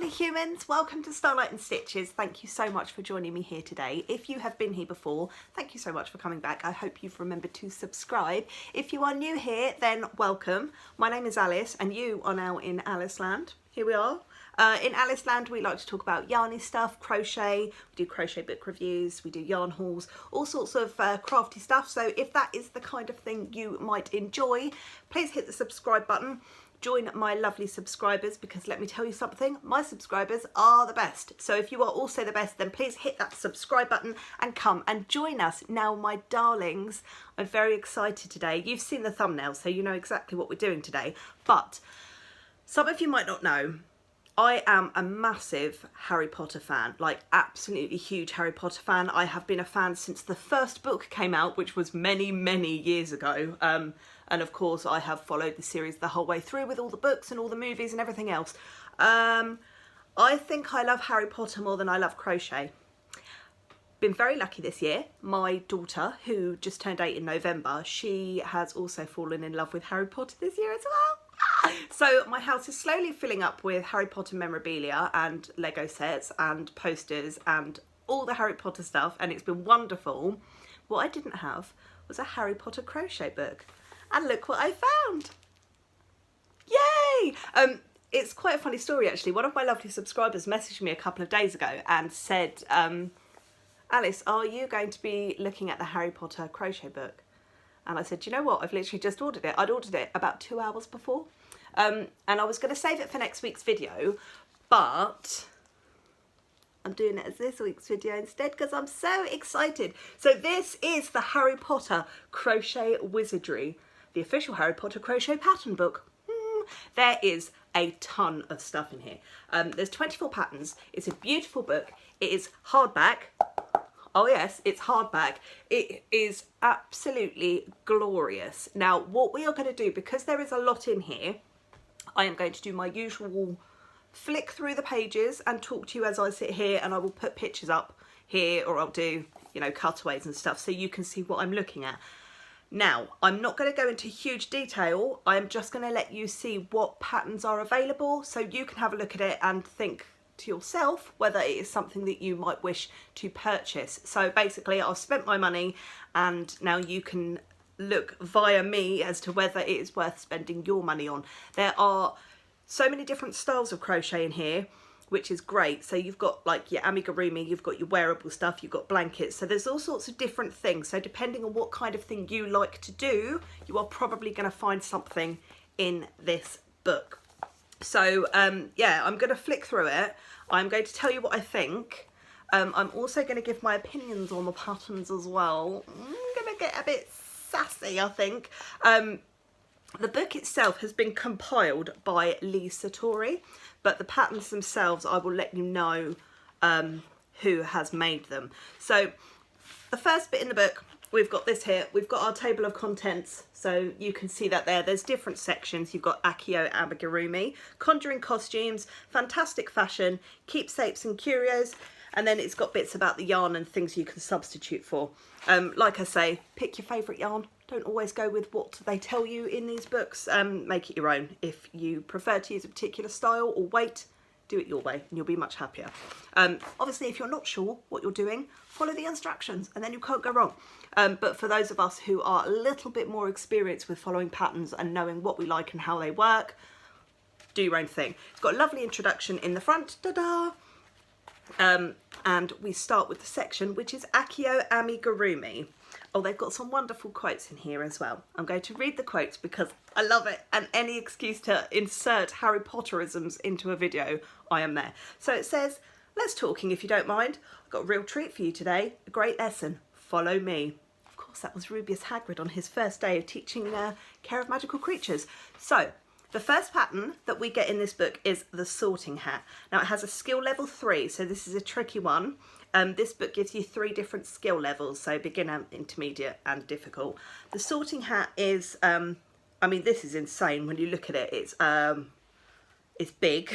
lovely humans, welcome to Starlight and Stitches. Thank you so much for joining me here today. If you have been here before, thank you so much for coming back. I hope you've remembered to subscribe. If you are new here, then welcome. My name is Alice and you are now in Alice Land. Here we are. In Alice Land, we like to talk about yarny stuff, crochet, we do crochet book reviews, we do yarn hauls, all sorts of crafty stuff. So if that is the kind of thing you might enjoy, please hit the subscribe button. Join my lovely subscribers, because let me tell you something, my subscribers are the best. So if you are also the best, then please hit that subscribe button and come and join us. Now, my darlings, I'm very excited today. You've seen the thumbnail, so you know exactly what we're doing today. But some of you might not know, I am a massive Harry Potter fan, like absolutely huge Harry Potter fan. I have been a fan since the first book came out, which was many, many years ago. And of course, I have followed the series the whole way through with all the books and all the movies and everything else. I think I love Harry Potter more than I love crochet. Been very lucky this year. My daughter, who just turned 8 in November, she has also fallen in love with Harry Potter this year as well. So my house is slowly filling up with Harry Potter memorabilia and Lego sets and posters and all the Harry Potter stuff, and it's been wonderful. What I didn't have was a Harry Potter crochet book. And look what I found. Yay! It's quite a funny story actually. One of my lovely subscribers messaged me a couple of days ago and said, Alice, are you going to be looking at the Harry Potter crochet book? And I said, do you know what? I've literally just ordered it. I'd ordered it about 2 hours before. And I was going to save it for next week's video, but I'm doing it as this week's video instead because I'm so excited. So this is the Harry Potter Crochet Wizardry, the official Harry Potter crochet pattern book. There is a ton of stuff in here. There's 24 patterns. It's a beautiful book. It is hardback. Oh yes, it's hardback. It is absolutely glorious. Now, what we are going to do, because there is a lot in here, I am going to do my usual flick through the pages and talk to you as I sit here, and I will put pictures up here, or I'll do, you know, cutaways and stuff so you can see what I'm looking at. Now, I'm not going to go into huge detail. I'm just going to let you see what patterns are available so you can have a look at it and think to yourself whether it is something that you might wish to purchase. So basically, I've spent my money and now you can look via me as to whether it is worth spending your money on. There are so many different styles of crochet in here, which is great. So you've got like your amigurumi, you've got your wearable stuff, you've got blankets. So there's all sorts of different things. So depending on what kind of thing you like to do, you are probably going to find something in this book. So yeah, I'm going to flick through it. I'm going to tell you what I think. I'm also going to give my opinions on the patterns as well. I'm going to get a bit sassy, I think. The book itself has been compiled by Lee Satori, but the patterns themselves, I will let you know who has made them. So the first bit in the book, we've got this here. We've got our table of contents, so you can see that there. There's different sections. You've got Accio Amigurumi, Conjuring Costumes, Fantastic Fashion, Keepsakes and Curios, and then it's got bits about the yarn and things you can substitute for. Like I say, pick your favourite yarn. Don't always go with what they tell you in these books. Make it your own. If you prefer to use a particular style or weight, do it your way and you'll be much happier. Obviously, if you're not sure what you're doing, follow the instructions and then you can't go wrong. But for those of us who are a little bit more experienced with following patterns and knowing what we like and how they work, do your own thing. It's got a lovely introduction in the front. Ta-da! And we start with the section which is Accio Amigurumi. Oh, they've got some wonderful quotes in here as well. I'm going to read the quotes because I love it, and any excuse to insert Harry Potterisms into a video, I am there. So it says, less talking if you don't mind. I've got a real treat for you today, a great lesson. Follow me. Of course, that was Rubius Hagrid on his first day of teaching Care of Magical Creatures. So the first pattern that we get in this book is the Sorting Hat. Now it has a skill level 3, so this is a tricky one. This book gives you 3 different skill levels, so beginner, intermediate and difficult. The Sorting Hat is, I mean, this is insane when you look at it. It's It's big.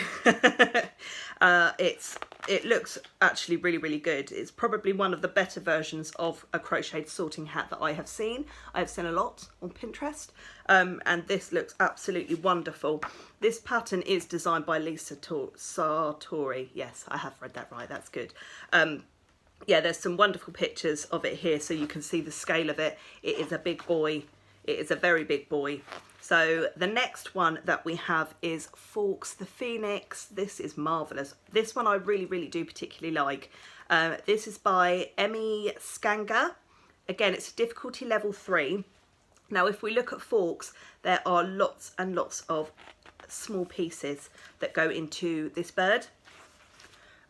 It looks actually really, really good. It's probably one of the better versions of a crocheted sorting hat that I have seen. I have seen a lot on Pinterest, and this looks absolutely wonderful. This pattern is designed by Lisa Sartori. Yes, I have read that right. That's good. Yeah, there's some wonderful pictures of it here, so you can see the scale of it. It is a big boy. It is a very big boy. So the next one that we have is Fawkes the Phoenix. This is marvellous. This one I really, really do particularly like. This is by Mcgonagall. Again, it's a difficulty level 3. Now, if we look at Fawkes, there are lots and lots of small pieces that go into this bird.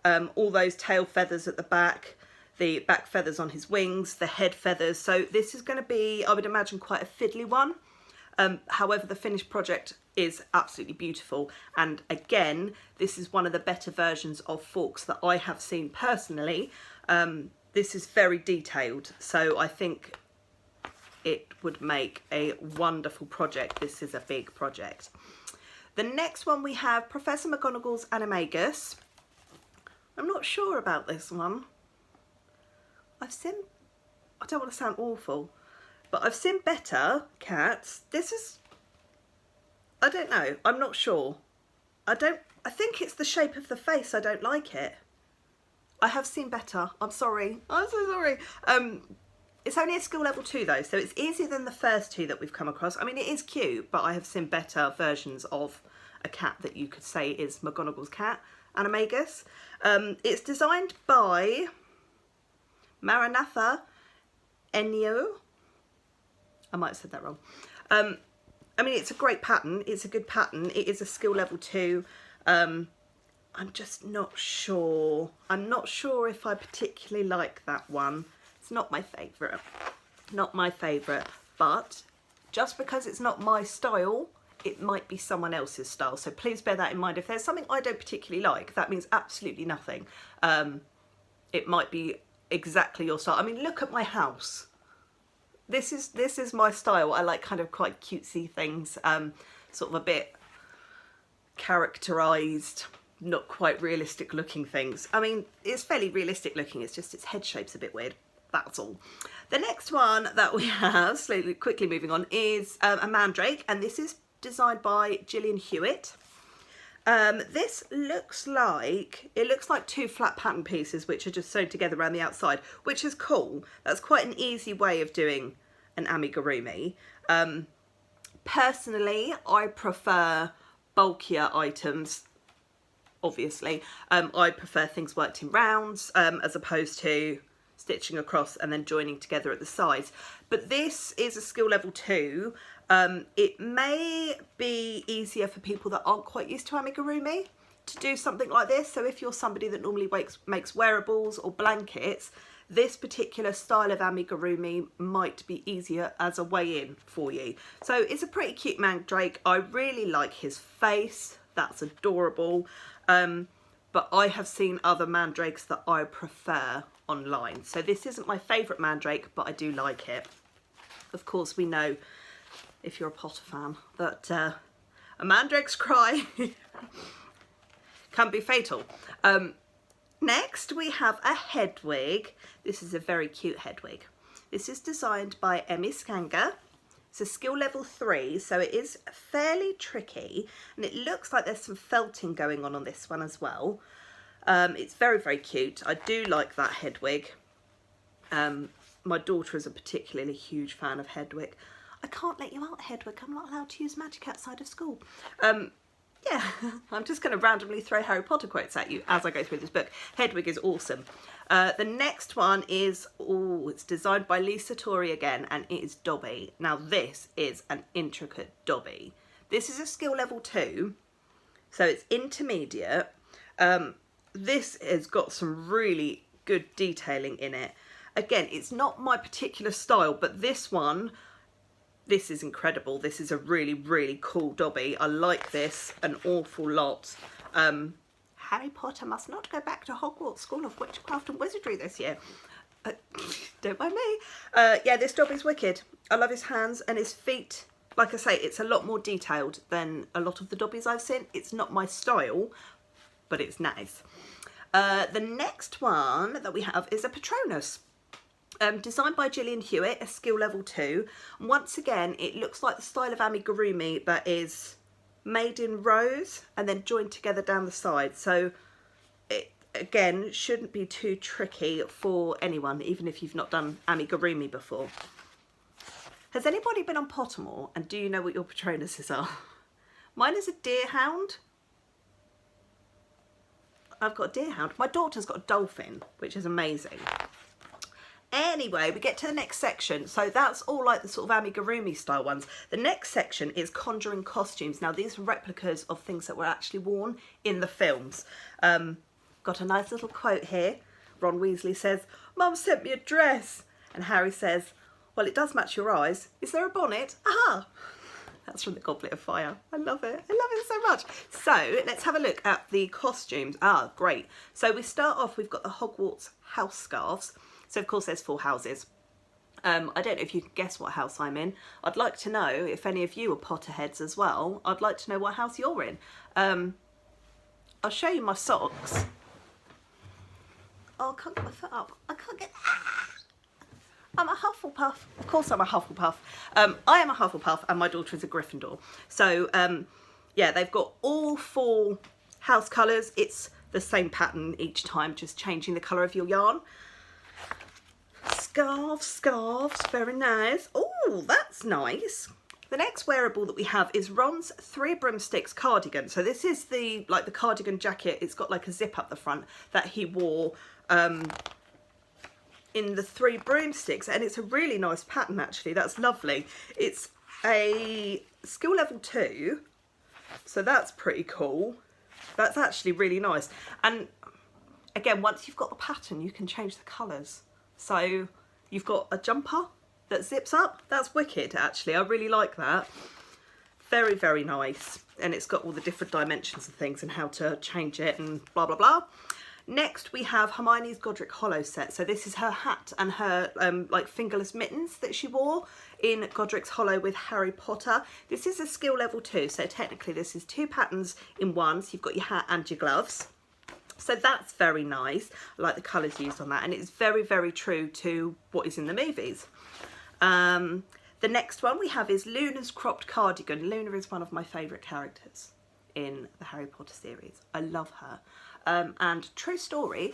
All those tail feathers at the back, the back feathers on his wings, the head feathers. So this is going to be, I would imagine, quite a fiddly one. However, the finished project is absolutely beautiful. And again, this is one of the better versions of Fawkes that I have seen personally. This is very detailed, so I think it would make a wonderful project. This is a big project. The next one we have Professor McGonagall's Animagus. I'm not sure about this one. I've seen, I don't want to sound awful, but I've seen better cats. This is, I don't know, I'm not sure. I think it's the shape of the face, I don't like it. I have seen better, I'm sorry, I'm so sorry. It's only a skill level 2 though, so it's easier than the first 2 that we've come across. I mean, it is cute, but I have seen better versions of a cat that you could say is McGonagall's cat, Animagus. It's designed by Maranatha Enyo. I might have said that wrong. I mean, it's a great pattern. It's a good pattern. It is a skill level 2. I'm just not sure. I'm not sure if I particularly like that one. It's not my favourite. Not my favourite. But just because it's not my style, it might be someone else's style. So please bear that in mind. If there's something I don't particularly like, that means absolutely nothing. It might be exactly your style. I mean, look at my house. This is my style. I like kind of quite cutesy things, sort of a bit characterised, not quite realistic looking things. I mean, it's fairly realistic looking, it's just its head shape's a bit weird, that's all. The next one that we have, quickly moving on, is a Mandrake, and this is designed by Gillian Hewitt. This looks like 2 flat pattern pieces which are just sewn together around the outside, which is cool. That's quite an easy way of doing an amigurumi. Personally, I prefer bulkier items, obviously. I prefer things worked in rounds as opposed to stitching across and then joining together at the sides. But this is a skill level 2. It may be easier for people that aren't quite used to amigurumi to do something like this. So if you're somebody that normally makes wearables or blankets, this particular style of amigurumi might be easier as a way in for you. So it's a pretty cute Mandrake. I really like his face. That's adorable. But I have seen other Mandrakes that I prefer online. So this isn't my favourite Mandrake, but I do like it. Of course, we know, if you're a Potter fan, that a Mandrake's cry can be fatal. Next, we have a Hedwig. This is a very cute Hedwig. This is designed by Mcgonagall. It's a skill level 3, so it is fairly tricky, and it looks like there's some felting going on this one as well. It's very, very cute. I do like that Hedwig. My daughter is a particularly huge fan of Hedwig. I can't let you out, Hedwig. I'm not allowed to use magic outside of school. Yeah, I'm just going to randomly throw Harry Potter quotes at you as I go through this book. Hedwig is awesome. The next one is, it's designed by Lisa Tori again, and it is Dobby. Now this is an intricate Dobby. This is a skill level 2, so it's intermediate. This has got some really good detailing in it. Again, it's not my particular style, but this one, this is incredible. This is a really, really cool Dobby. I like this an awful lot. Harry Potter must not go back to Hogwarts School of Witchcraft and Wizardry this year. Don't mind me. Yeah, this Dobby's wicked. I love his hands and his feet. like I say, it's a lot more detailed than a lot of the Dobbies I've seen. It's not my style, but it's nice. The next one that we have is a Patronus. Designed by Gillian Hewitt, a skill level 2. And once again, it looks like the style of amigurumi, but is made in rows and then joined together down the side. So it, again, shouldn't be too tricky for anyone, even if you've not done amigurumi before. Has anybody been on Pottermore and do you know what your Patronuses are? Mine is a deerhound. I've got a deerhound. My daughter's got a dolphin, which is amazing. Anyway, we get to the next section. So that's all like the sort of amigurumi style ones. The next section is Conjuring Costumes. Now these are replicas of things that were actually worn in the films. Got a nice little quote here. Ron Weasley says, "Mum sent me a dress." And Harry says, "Well, it does match your eyes. Is there a bonnet?" Aha! That's from the Goblet of Fire. I love it. I love it so much. So let's have a look at the costumes. Ah, great. So we start off, we've got the Hogwarts house scarves. So of course there's 4 houses. I don't know if you can guess what house I'm in. I'd like to know if any of you are Potterheads as well. I'd like to know what house you're in. I'll show you my socks. Oh, I can't get my foot up. I can't get... I'm a Hufflepuff. Of course I'm a Hufflepuff. I am a Hufflepuff and my daughter is a Gryffindor. So, yeah, they've got all 4 house colours. It's the same pattern each time, just changing the colour of your yarn. Scarves, very nice. Oh, that's nice. The next wearable that we have is Ron's 3 Broomsticks cardigan. So this is the cardigan jacket. It's got like a zip up the front that he wore in the 3 Broomsticks, and it's a really nice pattern actually. That's lovely. It's a skill level 2, so that's pretty cool. That's actually really nice. And again, once you've got the pattern, you can change the colours. So you've got a jumper that zips up. That's wicked actually. I really like that. Very, very nice. And it's got all the different dimensions and things and how to change it and blah, blah, blah. Next, we have Hermione's Godric Hollow set. So this is her hat and her like fingerless mittens that she wore in Godric's Hollow with Harry Potter. This is a skill level 2. So technically this is 2 patterns in one. So you've got your hat and your gloves. So that's very nice. I like the colours used on that. And it's very, very true to what is in the movies. The next one we have is Luna's cropped cardigan. Luna is one of my favourite characters in the Harry Potter series. I love her. And true story,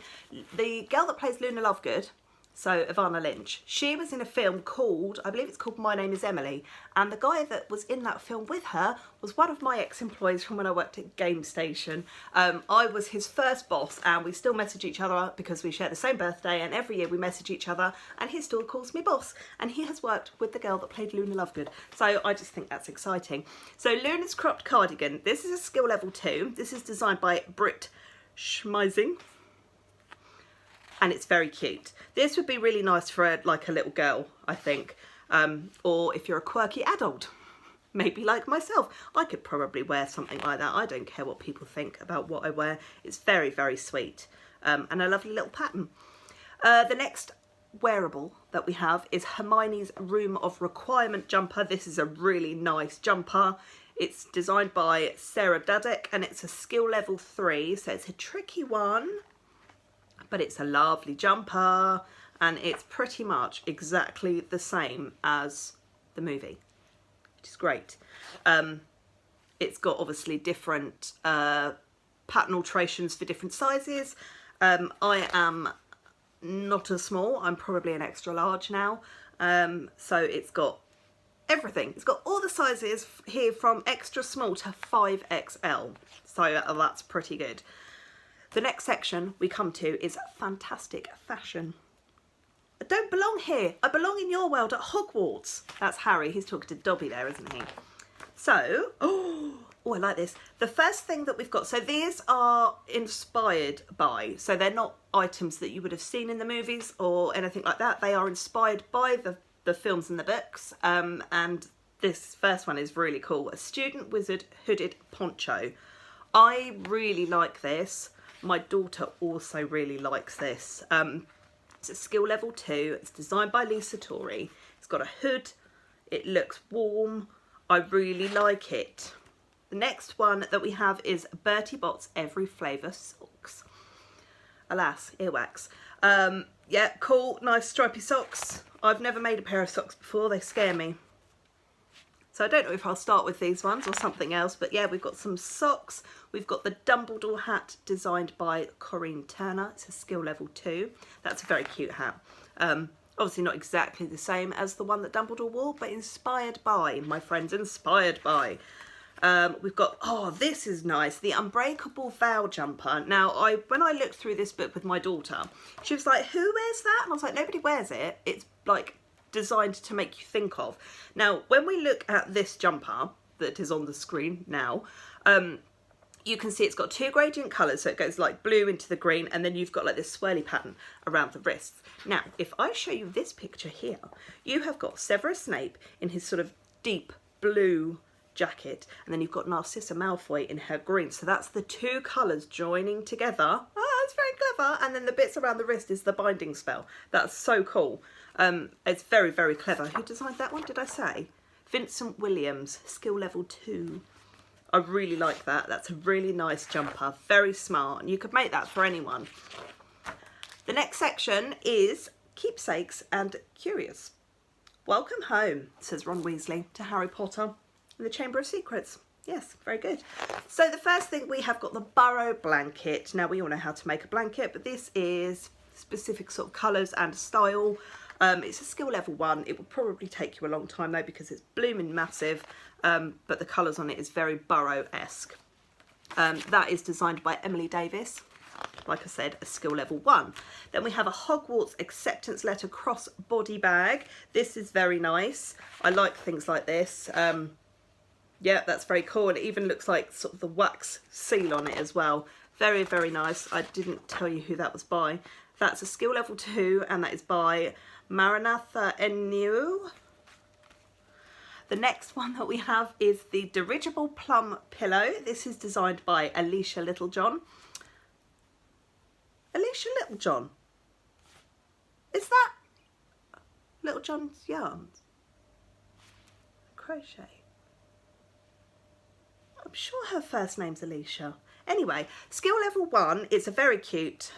the girl that plays Luna Lovegood, so Ivana Lynch, she was in a film called, I believe it's called My Name is Emily, and the guy that was in that film with her was one of my ex-employees from when I worked at Game Station. I was his first boss, and we still message each other because we share the same birthday, and every year we message each other, and he still calls me boss, and he has worked with the girl that played Luna Lovegood. So I just think that's exciting. So Luna's cropped cardigan, this is a skill level 2. This is designed by Britt Schmeising, and it's very cute. This would be really nice for like a little girl, I think, or if you're a quirky adult, maybe like myself. I could probably wear something like that. I don't care what people think about what I wear. It's very, very sweet, and a lovely little pattern. The next wearable that we have is Hermione's Room of Requirement jumper. This is a really nice jumper. It's designed by Sarah Dudek and it's a skill level 3, so it's a tricky one, but it's a lovely jumper and it's pretty much exactly the same as the movie, which is great. It's got obviously different pattern alterations for different sizes. I am not a small, I'm probably an extra large now, so it's got everything. It's got all the sizes here from extra small to 5XL, so that's pretty good. The next section we come to is fantastic fashion. I don't belong here. I belong in your world at Hogwarts. That's Harry. He's talking to Dobby there, isn't he? So, oh, I like this. The first thing that we've got, so these are inspired by, so they're not items that you would have seen in the movies or anything like that. They are inspired by the films and the books, and this first one is really cool. A student wizard hooded poncho. I really like this. My daughter also really likes this. It's a skill level 2. It's designed by Lisa Torrey. It's got a hood. It looks warm. I really like it. The next one that we have is Bertie Bott's Every Flavour Socks. Alas, earwax. Yeah, cool, nice stripy socks. I've never made a pair of socks before, they scare me. So I don't know if I'll start with these ones or something else, but yeah, we've got some socks. We've got the Dumbledore hat designed by Corinne Turner. It's a skill level 2. That's a very cute hat. Obviously not exactly the same as the one that Dumbledore wore, but inspired by, my friends, inspired by. We've got, oh, this is nice, the Unbreakable Vow jumper. Now, when I looked through this book with my daughter, she was like, who wears that? And I was like, nobody wears it. It's like designed to make you think of. Now, when we look at this jumper that is on the screen now, you can see it's got 2 gradient colours, so it goes like blue into the green, and then you've got like this swirly pattern around the wrists. Now, if I show you this picture here, you have got Severus Snape in his sort of deep blue jacket, and then you've got Narcissa Malfoy in her green. So that's the 2 colours joining together. Oh, it's very clever. And then the bits around the wrist is the binding spell. That's so cool. It's very, very clever. Who designed that one, did I say? Vincent Williams, skill level 2. I really like that. That's a really nice jumper. Very smart. And you could make that for anyone. The next section is Keepsakes and Curious. Welcome home, says Ron Weasley to Harry Potter in the Chamber of Secrets. Yes, very good. So the first thing, we have got the Burrow Blanket. Now, we all know how to make a blanket, but this is specific sort of colours and style. It's a skill level 1. It will probably take you a long time though, because it's blooming massive, but the colours on it is very Burrow-esque. That is designed by Emily Davis. Like I said, a skill level 1. Then we have a Hogwarts acceptance letter cross body bag. This is very nice. I like things like this. Yeah, that's very cool. And it even looks like sort of the wax seal on it as well. Very, very nice. I didn't tell you who that was by. That's a skill level 2, and that is by Maranatha Enu. The next one that we have is the Dirigible Plum Pillow. This is designed by Alicia Littlejohn. Alicia Littlejohn? Is that Littlejohn's yarns? Crochet? I'm sure her first name's Alicia. Anyway, skill level 1, it's a very cute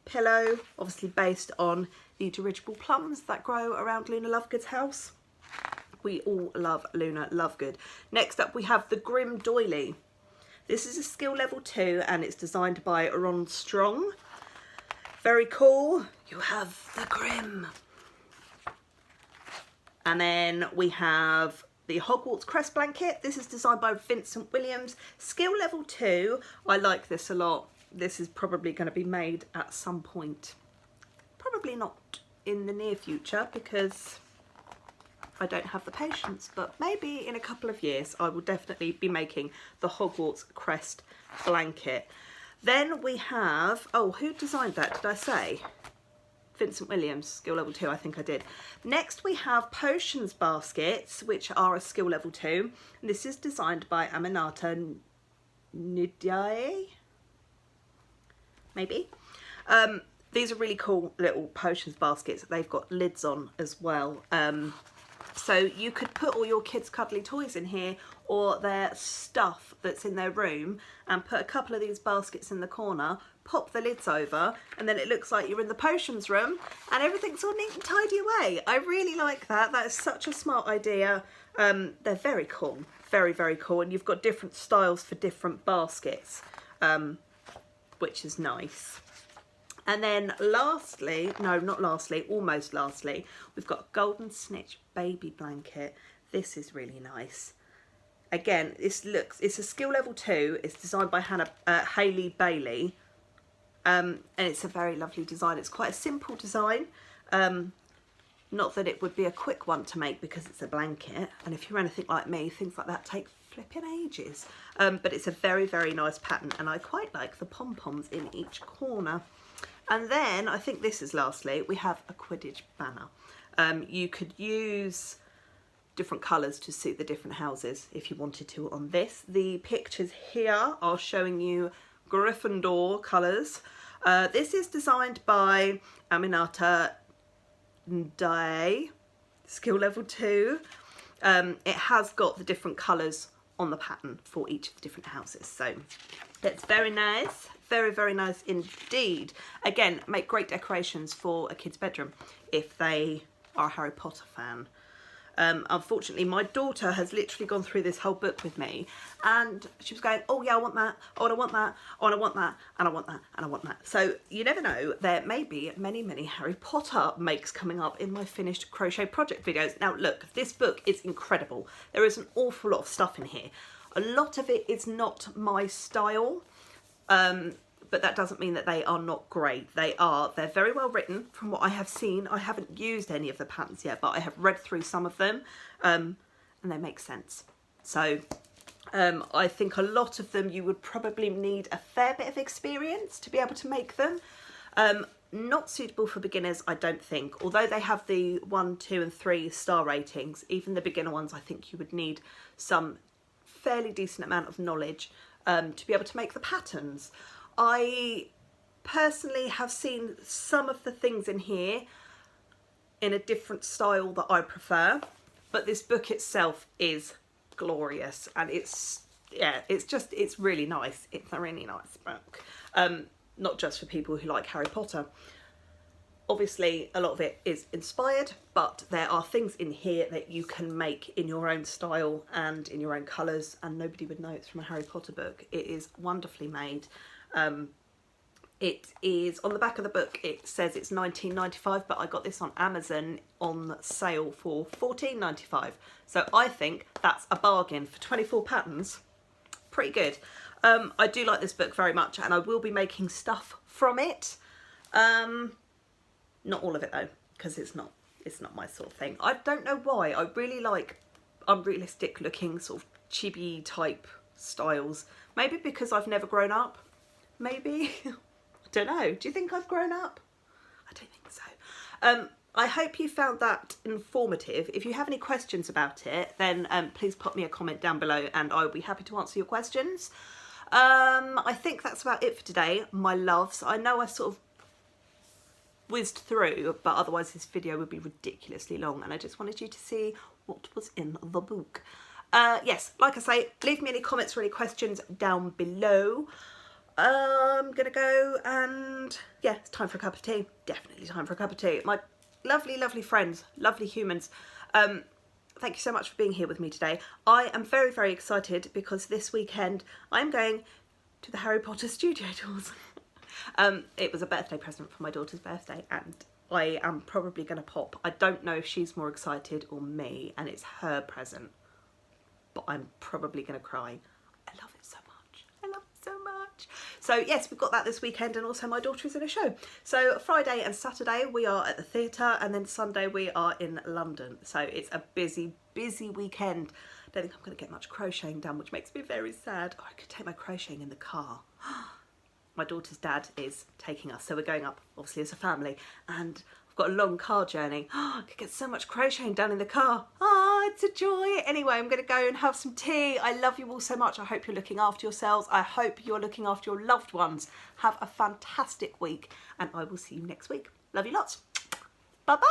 pillow, obviously based on the dirigible plums that grow around Luna Lovegood's house. We all love Luna Lovegood. Next up we have the Grim Doily. This is a skill level 2 and it's designed by Ron Strong. Very cool. You have the Grim. And then we have the Hogwarts Crest Blanket. This is designed by Vincent Williams. Skill level 2. I like this a lot. This is probably going to be made at some point. Probably not in the near future because I don't have the patience, but maybe in a couple of years I will definitely be making the Hogwarts Crest Blanket. Then we have, oh, who designed that, did I say? Vincent Williams, skill level 2, I think I did. Next we have potions baskets, which are a skill level 2. And this is designed by Aminata Ndiaye, maybe. These are really cool little potions baskets. They've got lids on as well. So you could put all your kids' cuddly toys in here or their stuff that's in their room and put a couple of these baskets in the corner, pop the lids over, and then it looks like you're in the potions room and everything's all neat and tidy away. I really like that. That is such a smart idea. They're very cool. Very, very cool. And you've got different styles for different baskets, which is nice. And then lastly, no, not lastly, almost lastly, we've got Golden Snitch Baby Blanket. This is really nice. Again, it's a skill level 2. It's designed by Hayley Bailey. And it's a very lovely design. It's quite a simple design. Not that it would be a quick one to make because it's a blanket. And if you're anything like me, things like that take flipping ages. But it's a very, very nice pattern. And I quite like the pom-poms in each corner. And then, I think this is lastly, we have a Quidditch banner. You could use different colours to suit the different houses if you wanted to on this. The pictures here are showing you Gryffindor colours. This is designed by Aminata Ndiaye, skill level 2. it has got the different colours on the pattern for each of the different houses. So that's very nice. Very, very nice indeed. Again, make great decorations for a kid's bedroom if they are a Harry Potter fan. Unfortunately, my daughter has literally gone through this whole book with me, and she was going, oh yeah, I want that, oh, and I want that, oh, and I want that, and I want that, and I want that. So you never know, there may be many, many Harry Potter makes coming up in my finished crochet project videos. Now look, this book is incredible. There is an awful lot of stuff in here. A lot of it is not my style, but that doesn't mean that they are not great. They're very well written from what I have seen. I haven't used any of the patterns yet, but I have read through some of them, and they make sense. So I think a lot of them you would probably need a fair bit of experience to be able to make them. Not suitable for beginners, I don't think. Although they have the 1, 2 and 3 star ratings, even the beginner ones, I think you would need some fairly decent amount of knowledge to be able to make the patterns. I personally have seen some of the things in here in a different style that I prefer, but this book itself is glorious, and it's really nice. It's a really nice book, not just for people who like Harry Potter. Obviously a lot of it is inspired, but there are things in here that you can make in your own style and in your own colours, and nobody would know it's from a Harry Potter book. It is wonderfully made. It is on the back of the book, it says it's $19.95, but I got this on Amazon on sale for $14.95, so I think that's a bargain for 24 patterns. Pretty good. I do like this book very much, and I will be making stuff from it. Not all of it though, because it's not my sort of thing. I don't know why. I really like unrealistic looking sort of chibi type styles. Maybe because I've never grown up. Maybe. I don't know. Do you think I've grown up? I don't think so. I hope you found that informative. If you have any questions about it, then please pop me a comment down below and I'll be happy to answer your questions. I think that's about it for today, my loves. I know I sort of whizzed through, but otherwise this video would be ridiculously long, and I just wanted you to see what was in the book. Yes, like I say, leave me any comments or any questions down below. I'm gonna go and yeah, it's time for a cup of tea. Definitely time for a cup of tea. My lovely, lovely friends, lovely humans. Thank you so much for being here with me today. I am very, very excited because this weekend I'm going to the Harry Potter studio tours. It was a birthday present for my daughter's birthday, and I am probably going to pop. I don't know if she's more excited or me, and it's her present, but I'm probably going to cry. I love it so much. I love it so much. So yes, we've got that this weekend, and also my daughter is in a show. So Friday and Saturday we are at the theatre, and then Sunday we are in London. So it's a busy, busy weekend. I don't think I'm going to get much crocheting done, which makes me very sad. Oh, I could take my crocheting in the car. My daughter's dad is taking us, so we're going up obviously as a family, and I've got a long car journey. I could get so much crocheting done in the car. It's a joy. Anyway, I'm going to go and have some tea. I love you all so much. I hope you're looking after yourselves. I hope you're looking after your loved ones. Have a fantastic week, and I will see you next week. Love you lots. Bye bye.